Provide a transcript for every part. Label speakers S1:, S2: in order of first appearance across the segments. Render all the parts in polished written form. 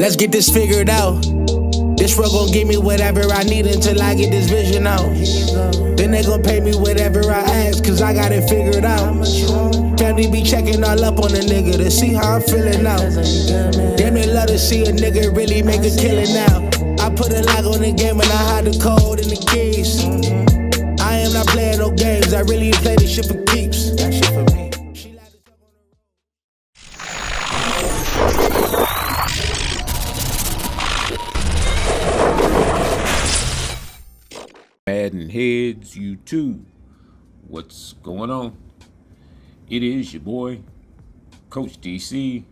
S1: Let's get this figured out. This world gon' give me whatever I need until I get this vision out. Then they gon' pay me whatever I ask, cause I got it figured out. Family be checking all up on a nigga to see how I'm feeling now. Damn, they love to see a nigga really make a killing now. I put a lock on the game and I hide the code and the keys. I am not playing no games, I really play this shit for keeps. That shit for me.
S2: MaddenHeadz YouTube, what's going on? It is your boy, Coach DC,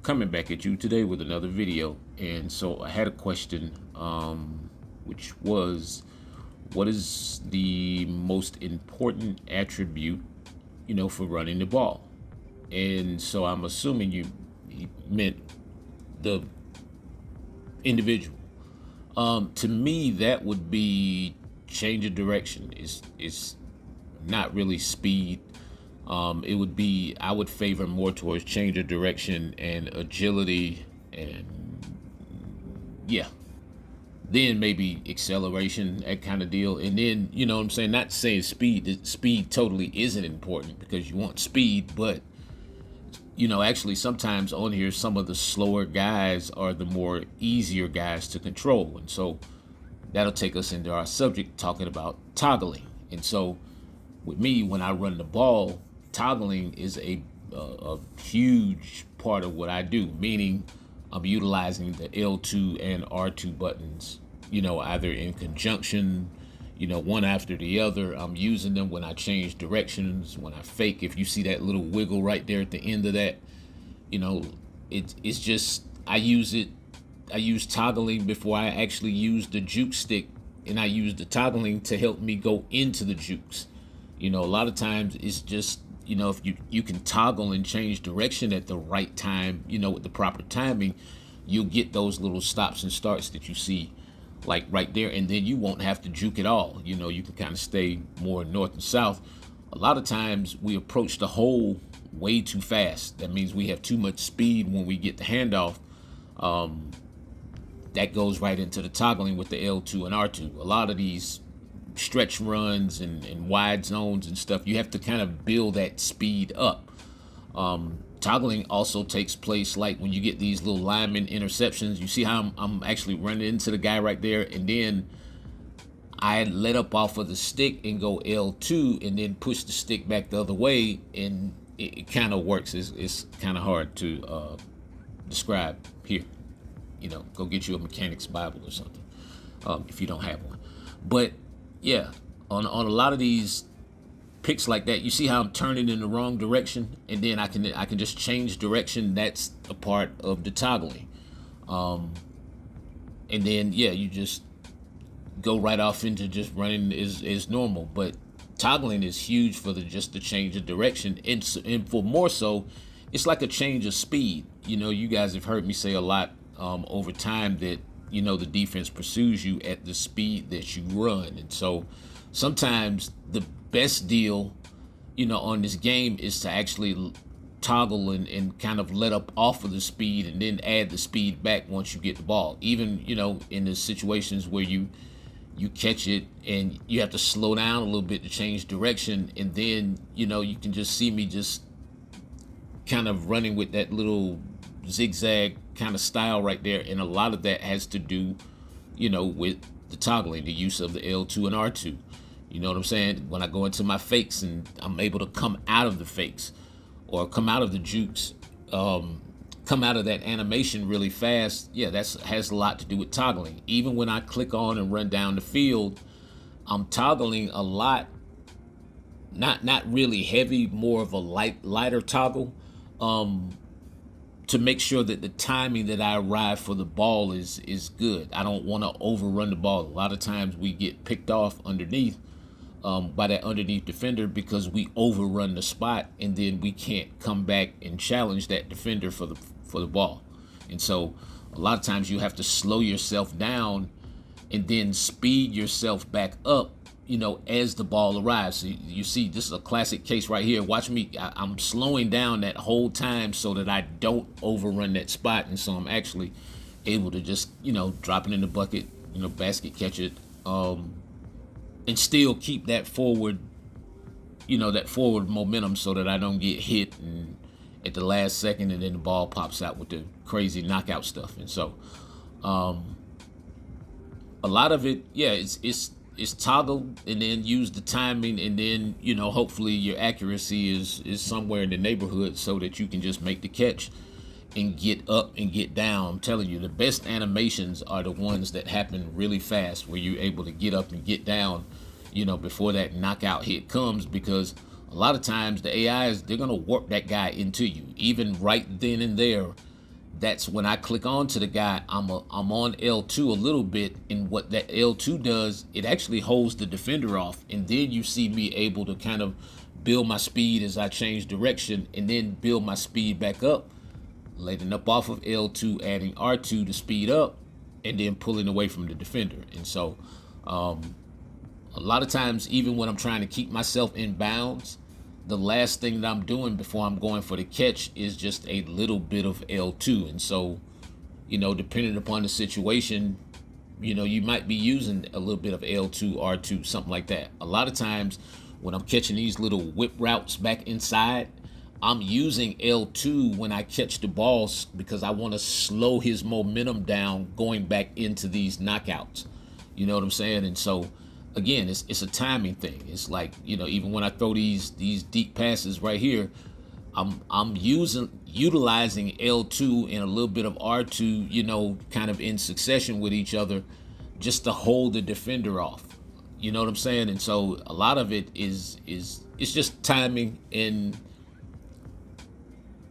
S2: coming back at you today with another video. And so I had a question, which was, what is the most important attribute, for running the ball? And so I'm assuming you meant the individual. To me, that would be change of direction. It's not really speed. It would be, I would favor more towards change of direction and agility, and then maybe acceleration, that kind of deal. And then, what I'm saying, not saying speed totally isn't important, because you want speed, but actually sometimes on here, some of the slower guys are the more easier guys to control. And so that'll take us into our subject, talking about toggling. And so with me, when I run the ball, toggling is a huge part of what I do, meaning I'm utilizing the L2 and R2 buttons, either in conjunction, one after the other. I'm using them when I change directions, when I fake. If you see that little wiggle right there at the end of that, it's just, I use toggling before I actually use the juke stick, and I use the toggling to help me go into the jukes. A lot of times it's just, if you can toggle and change direction at the right time, with the proper timing, you'll get those little stops and starts that you see like right there, and then you won't have to juke at all. You can kind of stay more north and south. A lot of times we approach the hole way too fast. That means we have too much speed when we get the handoff. That goes right into the toggling with the L2 and R2. A lot of these stretch runs and wide zones and stuff, you have to kind of build that speed up. Toggling also takes place like when you get these little lineman interceptions. You see how I'm actually running into the guy right there, and then I let up off of the stick and go L2 and then push the stick back the other way, and it kind of works. It's kind of hard to describe here. Go get you a mechanic's Bible or something, if you don't have one. But yeah, on a lot of these picks like that, you see how I'm turning in the wrong direction, and then I can just change direction. That's a part of the toggling. And then you just go right off into just running is normal. But toggling is huge for just the change of direction, and for more so, it's like a change of speed. You guys have heard me say a lot over time that the defense pursues you at the speed that you run. And so sometimes the best deal on this game is to actually toggle and kind of let up off of the speed, and then add the speed back once you get the ball. Even in the situations where you catch it and you have to slow down a little bit to change direction, and then you can just see me just kind of running with that little zigzag kind of style right there. And a lot of that has to do with the toggling, the use of the L2 and R2. You know what I'm saying? When I go into my fakes and I'm able to come out of the fakes or come out of the jukes, come out of that animation really fast, that has a lot to do with toggling. Even when I click on and run down the field, I'm toggling a lot, not really heavy, more of a lighter toggle, to make sure that the timing that I arrive for the ball is good. I don't want to overrun the ball. A lot of times we get picked off underneath by that underneath defender because we overrun the spot, and then we can't come back and challenge that defender for the ball. And so a lot of times you have to slow yourself down and then speed yourself back up, as the ball arrives. So you see, this is a classic case right here. Watch me. I'm slowing down that whole time so that I don't overrun that spot. And so I'm actually able to just, drop it in the bucket, basket catch it, and still keep that forward, that forward momentum so that I don't get hit and at the last second and then the ball pops out with the crazy knockout stuff. And so a lot of it, it's toggle and then use the timing, and then, hopefully your accuracy is somewhere in the neighborhood so that you can just make the catch and get up and get down. I'm telling you, the best animations are the ones that happen really fast, where you're able to get up and get down, before that knockout hit comes, because a lot of times the AIs, they're going to warp that guy into you. Even right then and there, that's when I click on to the guy, I'm on L2 a little bit, and what that L2 does, it actually holds the defender off, and then you see me able to kind of build my speed as I change direction, and then build my speed back up, letting up off of L2, adding R2 to speed up, and then pulling away from the defender. And so a lot of times, even when I'm trying to keep myself in bounds, the last thing that I'm doing before I'm going for the catch is just a little bit of L2. And so, depending upon the situation, you might be using a little bit of L2, R2, something like that. A lot of times when I'm catching these little whip routes back inside, I'm using L2 when I catch the balls because I want to slow his momentum down going back into these knockouts. You know what I'm saying? And so, again, it's a timing thing. It's like, even when I throw these deep passes right here, I'm utilizing L2 and a little bit of R2, kind of in succession with each other, just to hold the defender off. You know what I'm saying? And so a lot of it is it's just timing and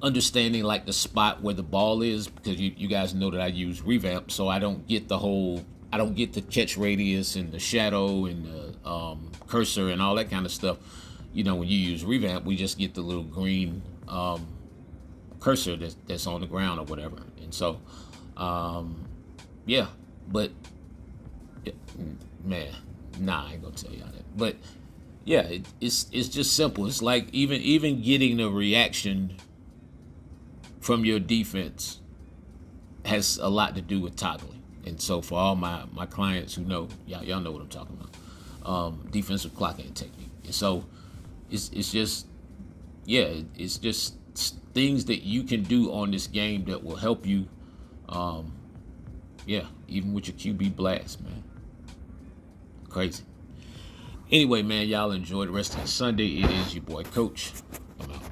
S2: understanding like the spot where the ball is, because you guys know that I use revamp, so I don't get the catch radius and the shadow and the cursor and all that kind of stuff. When you use revamp, we just get the little green cursor that's on the ground or whatever. And so, but man, I ain't gonna tell y'all that. But yeah, it's just simple. It's like even getting the reaction from your defense has a lot to do with toggling. And so for all my clients who know, y'all know what I'm talking about, defensive clocking technique. And so it's just things that you can do on this game that will help you, even with your QB blast, man. Crazy. Anyway, man, y'all enjoy the rest of the Sunday. It is your boy, Coach. I'm out.